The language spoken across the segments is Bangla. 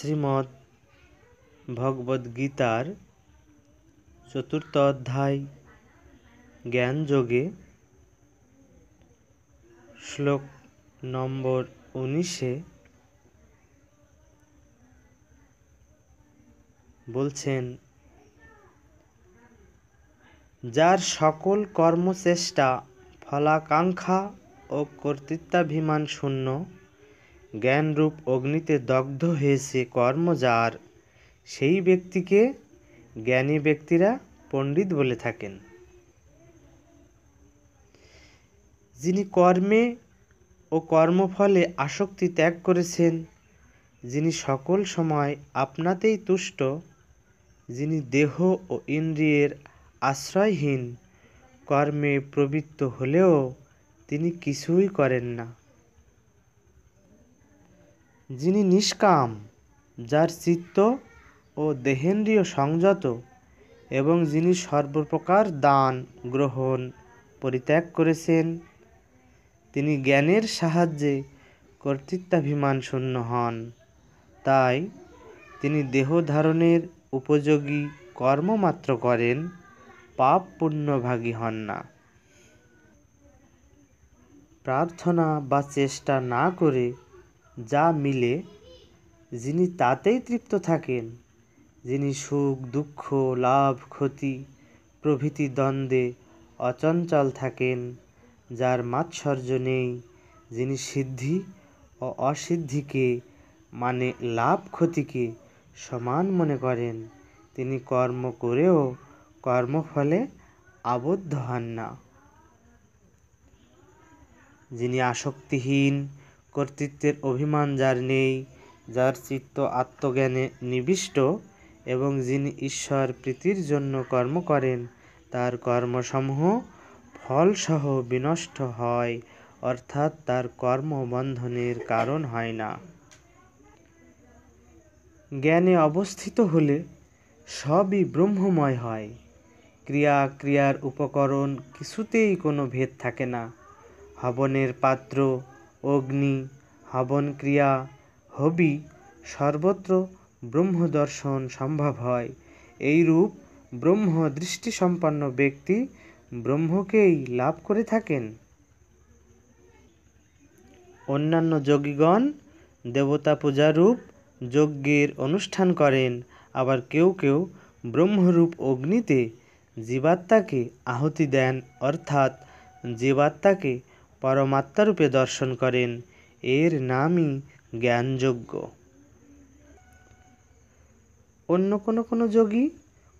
শ্রীমদ্ ভগবদ্গীতার ৪র্থ অধ্যায় জ্ঞানযোগে শ্লোক নম্বর ১৯-এ বলছেন, যার সকল কর্মচেষ্টা ফলাকাঙ্ক্ষা ও কর্তৃত্বাভিমান শূন্য, জ্ঞানরূপ অগ্নিতে দগ্ধ হয়েছে কর্ম যার, সেই ব্যক্তিকে জ্ঞানী ব্যক্তিরা পণ্ডিত বলে থাকেন। যিনি কর্মে ও কর্মফলে আসক্তি ত্যাগ করেছেন, যিনি সকল সময় আপনাতেই তুষ্ট, যিনি দেহ ও ইন্দ্রিয়ের আশ্রয়হীন, কর্মে প্রবৃত্ত হলেও তিনি কিছুই করেন না, যিনি নিষ্কাম, যার চিত্ত ও দেহেন্দ্রিয় সংযত, এবং যিনি সর্বপ্রকার দান গ্রহণ পরিত্যাগ করেছেন, তিনি জ্ঞানের সাহায্যে কর্তৃত্বাভিমান শূন্য হন। তাই তিনি দেহ ধারণের উপযোগী কর্মমাত্র করেন, পাপ পুণ্যভাগী হন না। প্রার্থনা বা চেষ্টা না করে যা মিলে, যিনি তাতেই তৃপ্ত থাকেন, যিনি সুখ দুঃখ লাভ ক্ষতি প্রভৃতি দ্বন্দ্বে অচঞ্চল থাকেন, যার মাৎসর্য নেই, যিনি সিদ্ধি ও অসিদ্ধিকে মানে লাভ ক্ষতিকে সমান মনে করেন, তিনি কর্ম করেও কর্মফলে আবদ্ধ হন না। যিনি আসক্তিহীন, কর্তৃত্বের অভিমান যার নেই, যার চিত্ত আত্মজ্ঞানে নিবিষ্ট, এবং যিনি ঈশ্বর প্রীতির জন্য কর্ম করেন, তার কর্মসমূহ ফলসহ বিনষ্ট হয়, অর্থাৎ তার কর্মবন্ধনের কারণ হয় না। জ্ঞানে অবস্থিত হলে সবই ব্রহ্মময় হয়। ক্রিয়া ক্রিয়ার উপকরণ কিছুতেই কোনো ভেদ থাকে না। হবনের পাত্র অগ্নি, হবন ক্রিয়া হবি, সর্বত্র ব্রহ্মদর্শন সম্ভব হয়। এইরূপ ব্রহ্ম দৃষ্টিসম্পন্ন ব্যক্তি ব্রহ্মকেই লাভ করে থাকেন। অন্যান্য যোগীগণ দেবতা পূজারূপ যজ্ঞের অনুষ্ঠান করেন, আবার কেউ কেউ ব্রহ্মরূপ অগ্নিতে জীবাত্মাকে আহুতি দেন, অর্থাৎ জীবাত্মাকে পরমাত্মারূপে দর্শন করেন। এর নামই জ্ঞানযজ্ঞ। অন্য কোনো যোগী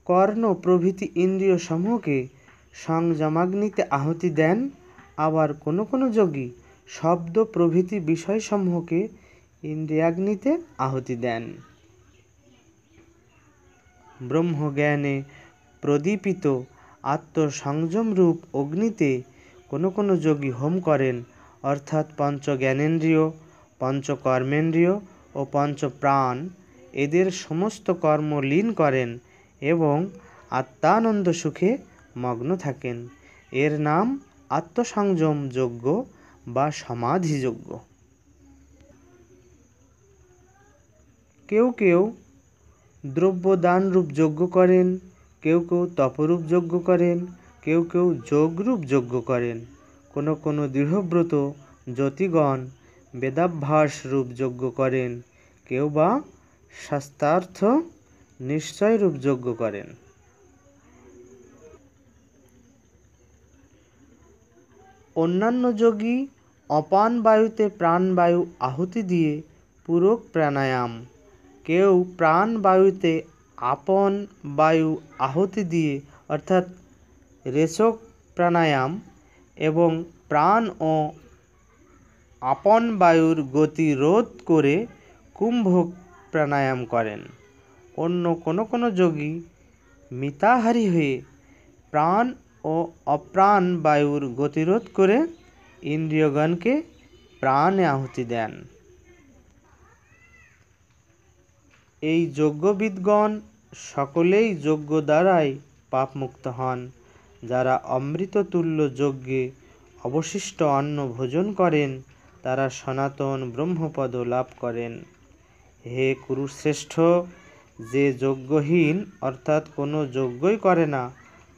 কর্ণ প্রভৃতি ইন্দ্রিয় সমূহকে সংযমাগ্নিতে আহুতি দেন, আবার কোনো যোগী শব্দ প্রভৃতি বিষয়সমূহকে ইন্দ্রিয়াগ্নিতে আহুতি দেন। ব্রহ্মজ্ঞানে প্রদীপিত আত্মসংযমরূপ অগ্নিতে কোনো যোগী হোম করেন, অর্থাৎ পঞ্চ জ্ঞানেন্দ্রিয়, পঞ্চ কর্মেন্দ্রিয় ও পঞ্চ প্রাণ এদের সমস্ত কর্ম লীন করেন এবং আত্মানন্দ সুখে মগ্ন থাকেন। এর নাম আত্মসংযম যজ্ঞ বা সমাধি যজ্ঞ। কেউ কেউ দ্রব্যদানরূপ যজ্ঞ করেন, কেউ কেউ তপরূপ যজ্ঞ করেন, কেউ কেউ যোগরূপ যজ্ঞ করেন। কোনো দৃঢ়ব্রত যতিগণ বেদাভ্যাসরূপ যজ্ঞ করেন, কেউ বা শাস্ত্রার্থ নিশ্চয়রূপ যজ্ঞ করেন। অন্যান্য যোগী অপান বায়ুতে প্রাণবায়ু আহুতি দিয়ে পূরক প্রাণায়াম, কেউ প্রাণবায়ুতে আপন বায়ু আহুতি দিয়ে অর্থাৎ রেচক প্রাণায়াম এবং প্রাণ ও আপন বায়ুর গতি রোধ করে কুম্ভক প্রাণায়াম করেন। অন্য কোনো যোগী মিতাহারী হয়ে প্রাণ ও অপ্রাণ বায়ুর গতিরোধ করে ইন্দ্রিয়গণকে প্রাণে আহুতি দেন। এই যজ্ঞবিদগণ সকলেই যজ্ঞ দ্বারাই পাপমুক্ত হন। যারা অমৃততুল্য যজ্ঞে অবশিষ্ট অন্ন ভোজন করেন, তারা সনাতন ব্রহ্মপদ লাভ করেন। হে কুরুশ্রেষ্ঠ, যে যজ্ঞহীন অর্থাৎ কোনো যজ্ঞই করে না,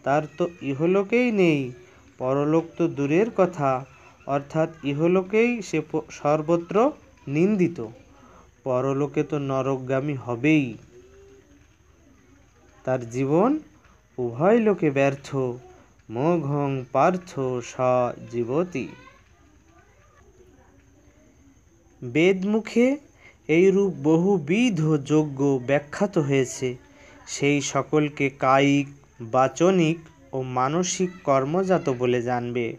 তার তো ইহলোকেই নেই, পরলোক তো দূরের কথা, অর্থাৎ ইহলোকেই সে সর্বত্র নিন্দিত, পরলোকে তো নরকগামী হবেই। তার জীবন উভয় লোকে ব্যর্থ, মোঘং পার্থ স জীবতি। বেদমুখে এইরূপ বহুবিধ যজ্ঞ ব্যাখ্যাত হয়েছে। সেই সকলকে কায়িক, বাচনিক ও মানসিক কর্মজাত বলে জানবে।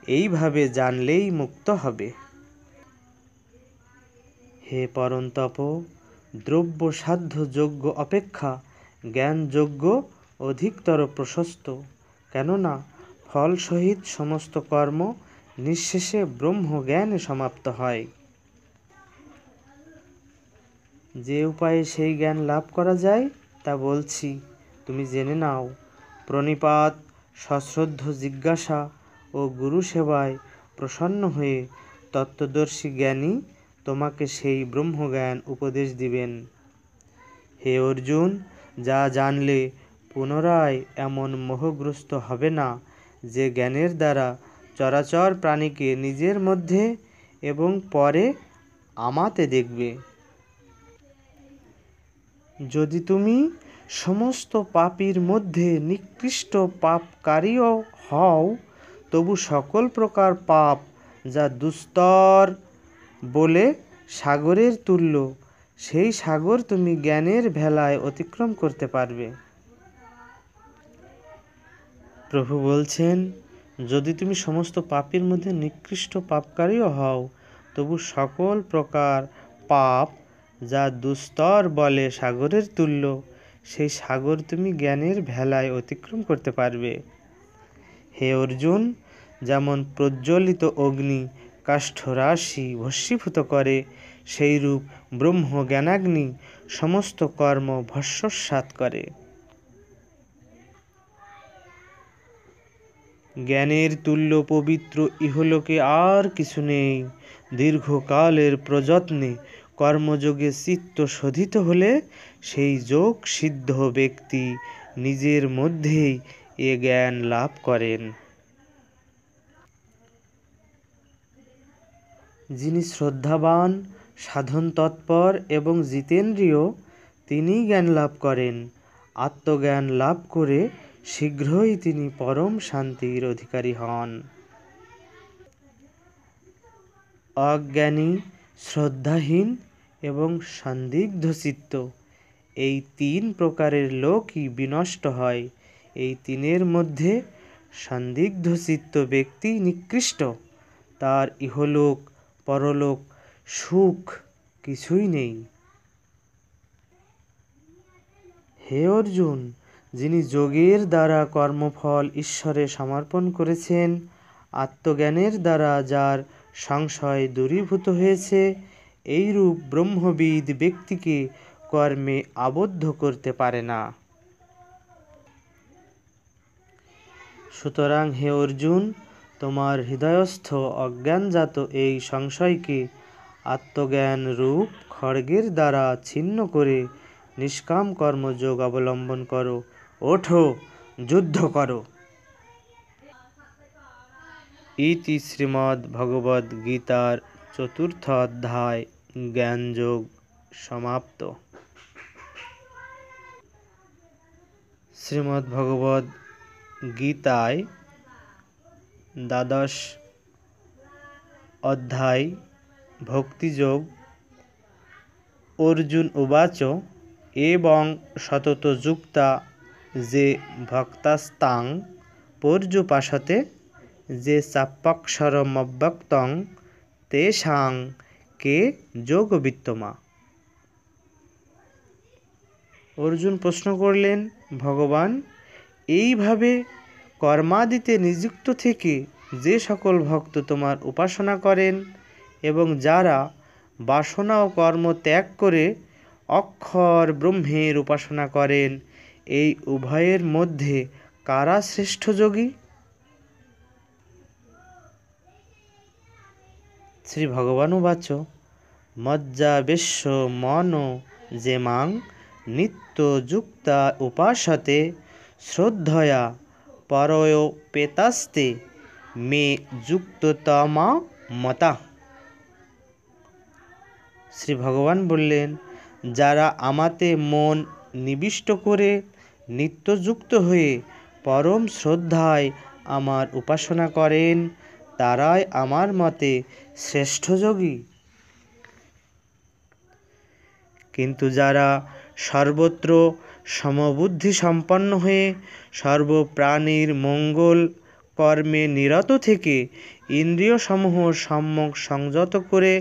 এইভাবে জানলেই মুক্ত হবে। হে পরন্তপ, দ্রব্যসাধ্য যজ্ঞ অপেক্ষা জ্ঞানযজ্ঞ অধিকতর প্রশস্ত, কেননা ফলসহিত সমস্ত কর্ম নিঃশেষে ব্রহ্মজ্ঞানে সমাপ্ত হয়। যে উপায়ে সেই জ্ঞান লাভ করা যায় তা বলছি, তুমি জেনে নাও। প্রণিপাত, সশ্রদ্ধ জিজ্ঞাসা ও গুরু সেবায় প্রসন্ন হয়ে তত্ত্বদর্শী জ্ঞানী তোমাকে সেই ব্রহ্মজ্ঞান উপদেশ দিবেন। হে অর্জুন, যা জানলে পুনরায় এমন মোহগ্রস্ত হবে না যে জ্ঞানের দ্বারা চরাচর প্রাণীকে নিজের মধ্যে এবং পরে আমাতে দেখবে। যদি তুমি সমস্ত পাপীর মধ্যে নিকৃষ্ট পাপকারীও হও, তবু সকল প্রকার পাপ যা দুস্তর বলে সাগরের তুল্য, সেই সাগর তুমি জ্ঞানের ভেলায় অতিক্রম করতে পারবে। প্রভু বলছেন, যদি তুমি সমস্ত পাপীর মধ্যে নিকৃষ্ট পাপকারীও হও, তবু সকল প্রকার পাপ যা দুস্তর বলে সাগরের তুল্য, সেই সাগর তুমি জ্ঞানের ভেলায় অতিক্রম করতে পারবে। হে অর্জুন, যেমন প্রজ্বলিত অগ্নি কাষ্ঠরাশি ভস্মীভূত করে, সেইরূপ ব্রহ্মজ্ঞানাগ্নি সমস্ত কর্ম ভস্মসাৎ করে। জ্ঞানের তুল্য পবিত্র ইহলোকে আর কিছু নেই। দীর্ঘকালের প্রযত্নে কর্মযোগে চিত্ত শোধিত হলে সেই যোগ সিদ্ধ ব্যক্তি নিজের মধ্যেই এ জ্ঞান লাভ করেন। যিনি শ্রদ্ধাবান, সাধন তৎপর এবং জিতেন্দ্রিয়, তিনিই জ্ঞান লাভ করেন। আত্মজ্ঞান লাভ করে শীঘ্রই তিনি পরম শান্তির অধিকারী হন। অজ্ঞানী, শ্রদ্ধাহীন এবং সন্দিগ্ধচিত্ত, এই তিন প্রকারের লোকই বিনষ্ট হয়। এই তিনের মধ্যে সন্দিগ্ধচিত্ত ব্যক্তি নিকৃষ্ট, তার ইহলোক পরলোক সুখ কিছুই নেই। হে অর্জুন, যিনি যোগের দ্বারা কর্মফল ঈশ্বরে সমর্পণ করেছেন, আত্মজ্ঞানের দ্বারা যার সংশয় দূরীভূত হয়েছে, এইরূপ ব্রহ্মবিদ ব্যক্তিকে কর্মে আবদ্ধ করতে পারে না। সুতরাং হে অর্জুন, তোমার হৃদয়স্থ অজ্ঞানজাত এই সংশয়কে আত্মজ্ঞান রূপ খড়গের দ্বারা ছিন্ন করে নিষ্কাম কর্মযোগ অবলম্বন করো। ওঠো, যুদ্ধ করো। ইতি শ্রীমদ্ভগবদ্গীতার চতুর্থ অধ্যায় জ্ঞানযোগ সমাপ্ত। শ্রীমদ্ভগবদ্গীতায় দ্বাদশ অধ্যায় ভক্তিযোগ। অর্জুন উবাচ এবং সতত যুক্তা যে ভক্তাস্তাং পর্যুপাসতে যে চাপ্পাক্ষরমব্যক্তং তেষাং কে যোগবিত্তমা। অর্জুন প্রশ্ন করলেন, ভগবান, এইভাবে কর্মাদিতে নিযুক্ত থেকে যে সকল ভক্ত তোমার উপাসনা করেন এবং যারা বাসনা ও কর্ম ত্যাগ করে অক্ষর ব্রহ্মের উপাসনা করেন, এই উভয়ের মধ্যে কারা শ্রেষ্ঠ যোগী? শ্রী ভগবান উবাচ মজ্জাবেশ্য মন যে মাং নিত্যযুক্তা উপাসতে শ্রদ্ধয়া পরয়োপেতাস্তে মে যুক্ততমা মতা। শ্রী ভগবান বললেন, যারা আমাতে মন নিবিষ্ট করে নিত্যযুক্ত হয়ে পরম শ্রদ্ধায় আমার উপাসনা করেন, তারাই আমার মতে শ্রেষ্ঠ যোগী। কিন্তু যারা সর্বত্র সমবুদ্ধি সম্পন্ন হয়ে সর্বপ্রাণীর মঙ্গল কর্মে নিরত থেকে ইন্দ্রিয়সমূহ সম্যক সংযত করে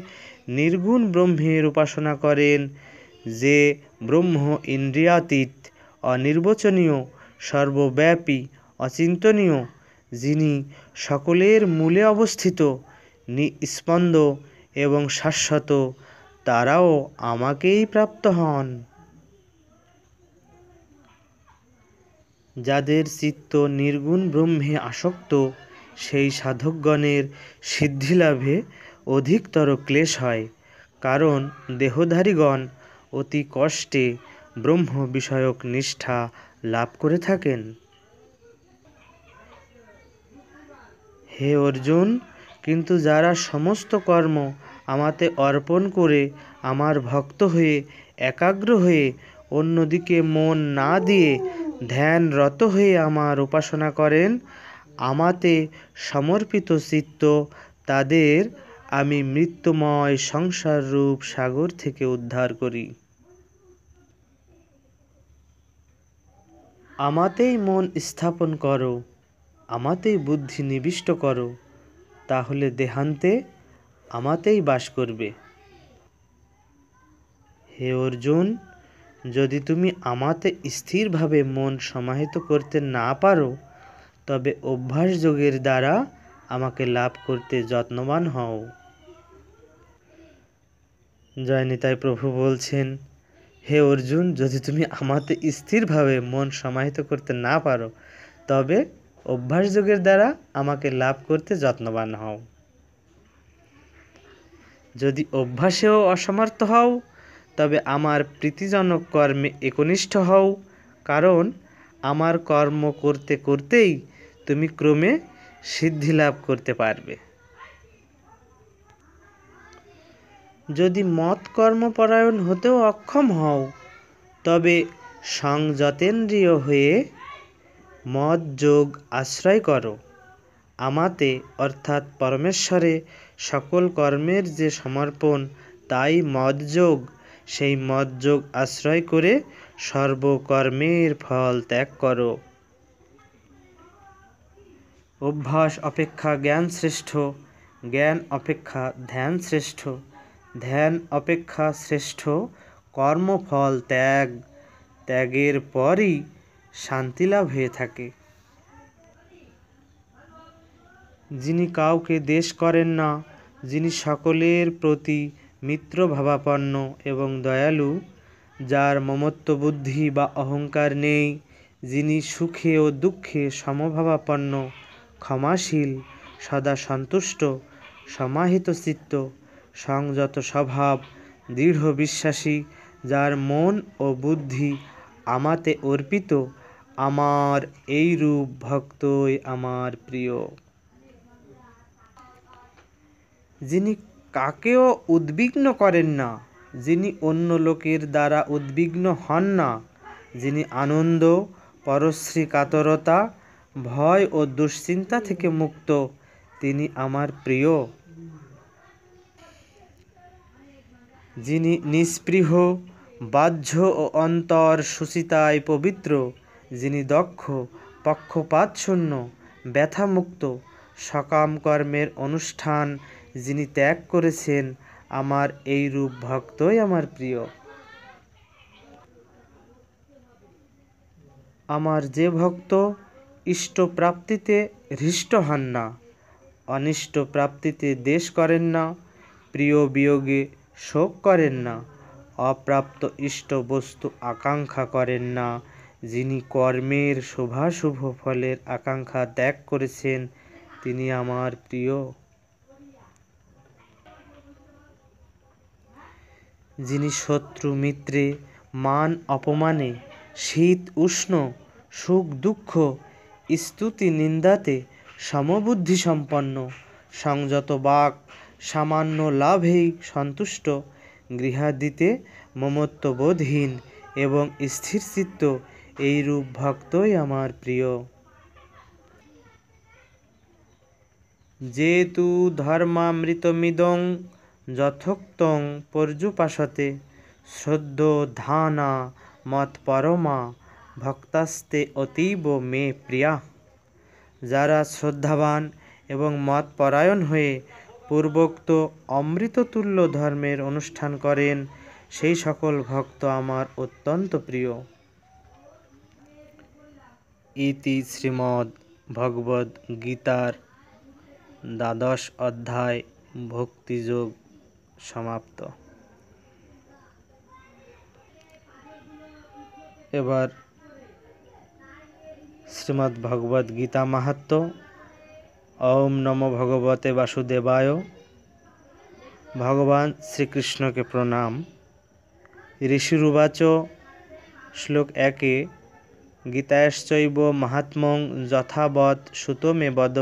নির্গুণ ব্রহ্মের উপাসনা করেন, যে ব্রহ্ম ইন্দ্রিয়াতীত, অনির্বচনীয়, সর্বব্যাপী, অচিন্তনীয়, যিনি সকলের মূলে অবস্থিত, নিস্পন্দ এবং শাশ্বত, তারাও আমাকেই প্রাপ্ত হন। যাদের চিত্ত নির্গুণ ব্রহ্মে আসক্ত, সেই সাধকগণের সিদ্ধিলাভে অধিকতর ক্লেশ হয়, কারণ দেহধারীগণ অতি কষ্টে ব্রহ্ম বিষয়ক নিষ্ঠা লাভ করে থাকেন। হে অর্জুন, কিন্তু যারা সমস্ত কর্ম আমাতে অর্পণ করে আমার ভক্ত হয়ে একাগ্র হয়ে অন্যদিকে মন না দিয়ে ধ্যানরত হয়ে আমার উপাসনা করেন, আমাতে সমর্পিত চিত্ত, তাদের আমি মৃত্যুময় সংসাররূপ সাগর থেকে উদ্ধার করি। আমাতেই মন স্থাপন করো, আমাতেই বুদ্ধি নিবিষ্ট করো, তাহলে দেহান্তে আমাতেই বাস করবে। হে অর্জুন, যদি তুমি আমাতে স্থিরভাবে মন সমাহিত করতে না পারো, তবে অভ্যাস যোগের দ্বারা আমাকে লাভ করতে যত্নবান হও। জয় নিতাই প্রভু বলছেন, হে অর্জুন, যদি তুমি আমাতে স্থিরভাবে মন সমাহিত করতে না পারো, তবে অভ্যাস যোগের দ্বারা আমাকে লাভ করতে যত্নবান হও। যদি অভ্যাসেও অসমর্থ হও, তবে আমার প্রীতিজনক কর্মে একনিষ্ঠ হও, কারণ আমার কর্ম করতে করতেই তুমি ক্রমে সিদ্ধি লাভ করতে পারবে। যদি মত কর্মপরায়ণ হতেও অক্ষম হও, তবে সংযতেন্দ্রিয় হয়ে মদ যোগ আশ্রয় করো। আমাতে অর্থাৎ পরমেশ্বরে সকল কর্মের যে সমর্পণ, তাই মদযোগ। সেই মদযোগ আশ্রয় করে সর্বকর্মের ফল ত্যাগ করো। অভ্যাস অপেক্ষা জ্ঞান শ্রেষ্ঠ, জ্ঞান অপেক্ষা ধ্যান শ্রেষ্ঠ, ধ্যান অপেক্ষা শ্রেষ্ঠ কর্মফল ত্যাগ, ত্যাগের পরই শান্তি লাভ হয়ে থাকে। যিনি কাউকে দ্বেষ করেন না, যিনি সকলের প্রতি মিত্রভাবাপন্ন এবং দয়ালু, যার মমত্ব বুদ্ধি বা অহংকার নেই, যিনি সুখে ও দুঃখে সমভাবাপন্ন, ক্ষমাশীল, সদা সন্তুষ্ট, সমাহিত চিত্ত, সংযত স্বভাব, দৃঢ় বিশ্বাসী, যার মন ও বুদ্ধি আমাতে অর্পিত, আমার এই রূপ ভক্তই আমার প্রিয়। যিনি কাকেও উদ্বিগ্ন করেন না, যিনি অন্য লোকের দ্বারা উদ্বিগ্ন হন না, যিনি আনন্দ, পরশ্রী কাতরতা, ভয় ও দুশ্চিন্তা থেকে মুক্ত, তিনি আমার প্রিয়। যিনি নিস্পৃহ, বাহ্য ও অন্তর সুচিতায় পবিত্র, যিনি দক্ষ, পক্ষপাতশূন্য, ব্যথামুক্ত, সকাম কর্মের অনুষ্ঠান যিনি ত্যাগ করেছেন, আমার এই রূপ ভক্তই আমার প্রিয়। আমার যে ভক্ত ইষ্টপ্রাপ্তিতে হৃষ্ট হন না, অনিষ্ট প্রাপ্তিতে দ্বেষ করেন না, প্রিয় বিয়োগে শোক করেন না, অপ্রাপ্ত ইষ্ট বস্তু আকাঙ্ক্ষা করেন না, যিনি কর্মের শুভাশুভ ফলের আকাঙ্ক্ষা ত্যাগ করেছেন, তিনি আমার প্রিয়। যিনি শত্রু মিত্রে মান অপমানে শীত উষ্ণ সুখ দুঃখ স্তুতি নিন্দাতে সমবুদ্ধি সম্পন্ন, সংযত বাক সামান্য লাভেই সন্তুষ্ট, গৃহাদিতে মমত্ববোধহীন এবং স্থিরচিত্ত, এইরূপ ভক্তই আমার প্রিয়। যেতু ধর্মামৃতমিদং যথোক্তং পর্যুপাসতে, শ্রদ্ধোধানা মৎপরমা ভক্তাস্তে অতীব মে প্রিয়া। যারা শ্রদ্ধাবান এবং মতপরায়ণ হয়ে পূর্বোক্ত অমৃততুল্য ধর্মের অনুষ্ঠান করেন, সেই সকল ভক্ত আমার অত্যন্ত প্রিয়। ইতি শ্রীমদ্ ভগবদ গীতার দ্বাদশ অধ্যায় ভক্তিযোগ সমাপ্ত। এবার শ্রীমদ্ ভগবদ গীতা মাহাত্ম্য। ওম নমো ভগবতে বাসুদেবায়। ভগবান শ্রীকৃষ্ণকে প্রণাম। ঋষিরুবাচ শ্লোক 1 গীতায়শ্চৈব মাহাত্ম্যং যথাবৎ সুতো মে বদ,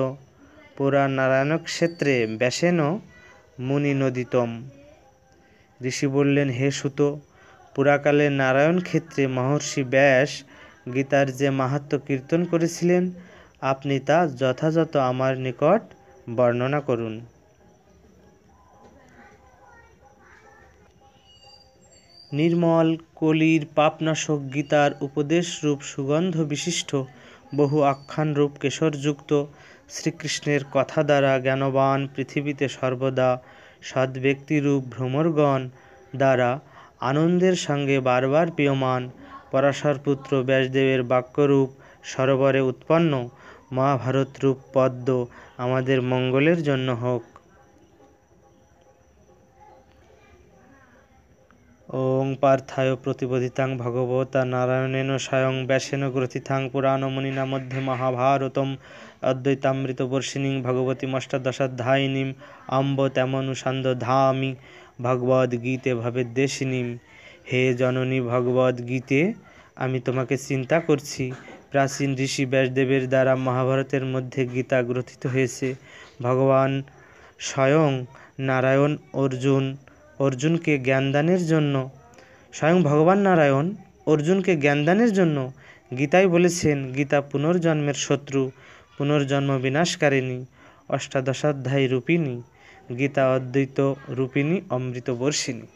পুরা নারায়ণক্ষেত্রে ব্যাসেন মুনিনদিতম। ঋষি বললেন, হে সুত, পুরাকালে নারায়ণ ক্ষেত্রে মহর্ষি ব্যাস গীতার যে মাহাত্ম্য কীর্তন করেছিলেন, আপনি তা যথাযথ আমার নিকট বর্ণনা করুন। নির্মল কলির পাপনাশক গীতার উপদেশরূপ সুগন্ধ বিশিষ্ট বহু আখ্যানরূপ কেশরযুক্ত শ্রীকৃষ্ণের কথা দ্বারা জ্ঞানবান পৃথিবীতে সর্বদা সদ্ব্যক্তিরূপ ভ্রমরগণ দ্বারা আনন্দের সঙ্গে বারবার প্রিয়মান পরাশরপুত্র ব্যাসদেবের বাক্যরূপ সরোবরে উৎপন্ন মহাভারতরূপ পদ্ম আমাদের মঙ্গলের জন্য হোক। ওং পার্থায় প্রতিবোধিতাং ভগবতা নারায়ণেন স্বয়ং ব্যাসেন গ্রথিতাং পুরাণমুনিনা মধ্যে মহাভারতম অদ্বৈতামৃতবর্ষিণীং ভগবতীমষ্টাদশাধ্যায়িনীং অম্ব তেমনুসন্ধধামি ভগবদ্গীতে ভবেদ্দেশিনীম। হে জননী ভগবদ্গীতে, আমি তোমাকে চিন্তা করছি। প্রাচীন ঋষি ব্যাসদেবের দ্বারা মহাভারতের মধ্যে গীতা গ্রথিত হয়েছে। ভগবান স্বয়ং নারায়ণ অর্জুনকে জ্ঞানদানের জন্য গীতায় বলেছেন, গীতা পুনর্জন্মের শত্রু, পুনর্জন্ম বিনাশকারিণী, অষ্টাদশাধ্যায়ী রূপিণী, গীতা অদ্বৈত রূপিণী, অমৃতবর্ষিণী।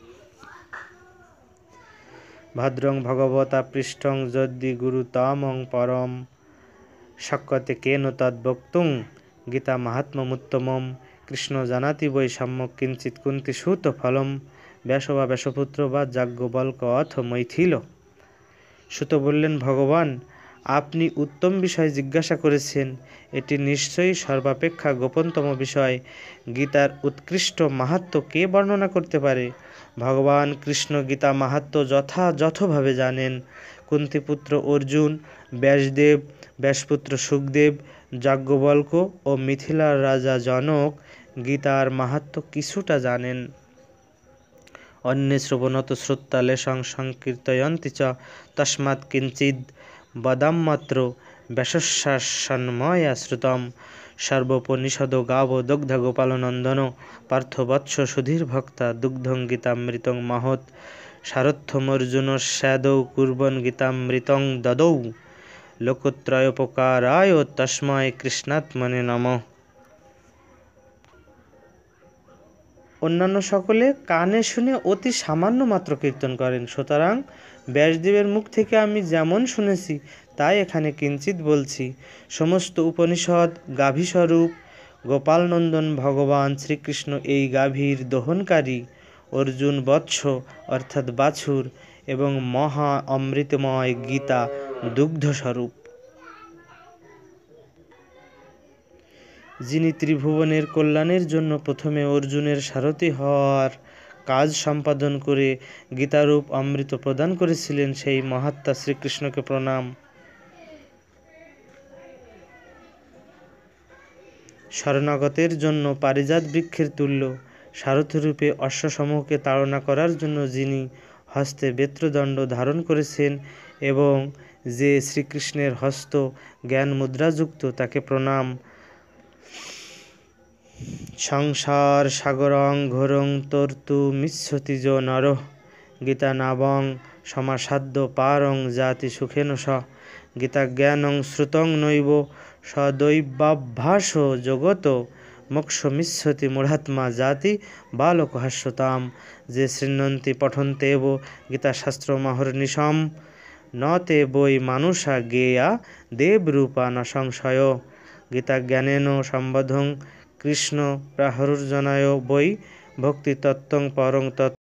ভদ্রং ভগবতা পৃষ্টং যদ্দি গুরুতমং পরম, শক্যতে কেন তদ্বক্তুং গীতা মাহাত্ম্যমুত্তমম। কৃষ্ণ জানাতি বৈ সম্যক কিঞ্চিৎ কুন্তি সুত ফলম, ব্যাস বা ব্যাসপুত্র বা যাজ্ঞবল্ক অথ মৈথিল। সুত বললেন, ভগবান, আপনি উত্তম বিষয় জিজ্ঞাসা করেছেন। এটি নিশ্চয়ই সর্বাপেক্ষা গোপনতম বিষয়। গীতার উৎকৃষ্ট মাহাত্ম্য কে বর্ণনা করতে পারে? ভগবান কৃষ্ণ গীতা মাহাত্ম্য যথাযথভাবে জানেন। কুন্তিপুত্র অর্জুন, ব্যাসদেব, ব্যাসপুত্র সুখদেব, যাজ্ঞবল্ক ও মিথিলার রাজা জনক গীতার মাহাত্ম্য কিছুটা জানেন। অন্যে শ্রবণত শ্রোত্তা লেশং সংকীর্তয়ন্তি চ, তস্মাৎ কিঞ্চিদ বদাম্যত্র ব্যাসস্যান্ময়া শ্রুতম। সর্বোপনিষদ গাব দগ্ধ গোপালনন্দন, পার্থবৎস সুধীর ভক্তা দুগ্ধং গীতামৃতং মহৎ। সারথ্যমর্জুন স্যাদৌ কুর্বন গীতামৃতং দদৌ, লোকত্রয়োপকারায় তস্মৈ কৃষ্ণাত্মনে নমঃ। অন্যান্য সকলে কানে শুনে অতি সামান্য মাত্র কীর্তন করেন, সুতরাং ব্যাসদেবের মুখ থেকে আমি যেমন শুনেছি তাই এখানে কিঞ্চিত বলছি। সমস্ত উপনিষদ গাভীস্বরূপ গোপালনন্দন ভগবান শ্রীকৃষ্ণ এই গাভীর দহনকারী, অর্জুন বৎস অর্থাৎ বাছুর, এবং মহা অমৃতময় গীতা দুগ্ধস্বরূপ। যিনি ত্রিভুবনের কল্যাণের জন্য প্রথমে অর্জুনের সারথি হওয়ার কাজ সম্পাদন করে গীতারূপ অমৃত প্রদান করেছিলেন, সেই মহাত্মা শ্রীকৃষ্ণকে প্রণাম। শরণাগতের জন্য পারিজাত বৃক্ষের তুল্য, সারথিরূপে অশ্বসমূহকে তাড়না করার জন্য যিনি হস্তে বেত্রদণ্ড ধারণ করেছেন এবং যে শ্রীকৃষ্ণের হস্ত জ্ঞান মুদ্রাযুক্ত, তাকে প্রণাম। সংসার সাগরং ঘোরং তর্তুমিচ্ছতি যো নরঃ গীতানাবং সমাসাদ্য পারং যাতি সুখেন সঃ গীতাজ্ঞানং শ্রুতং নৈব সদৈবাভ্যাস জগত মোক্ষমিচ্ছতি মূঢ়াত্মা জাতি বালকহাস্যতাম। যে শৃণ্বন্তি পঠন্তেব গীতাশাস্ত্রমহর্নিশম ন তে বৈ মানুষা জ্ঞেয়া দেবরূপা ন সংশয় গীতাজ্ঞানেন সম্বদ্ধং কৃষ্ণ প্রাহুর্জনায় বৈ ভক্তিতত্ত্বং পরং তত্ত্ব।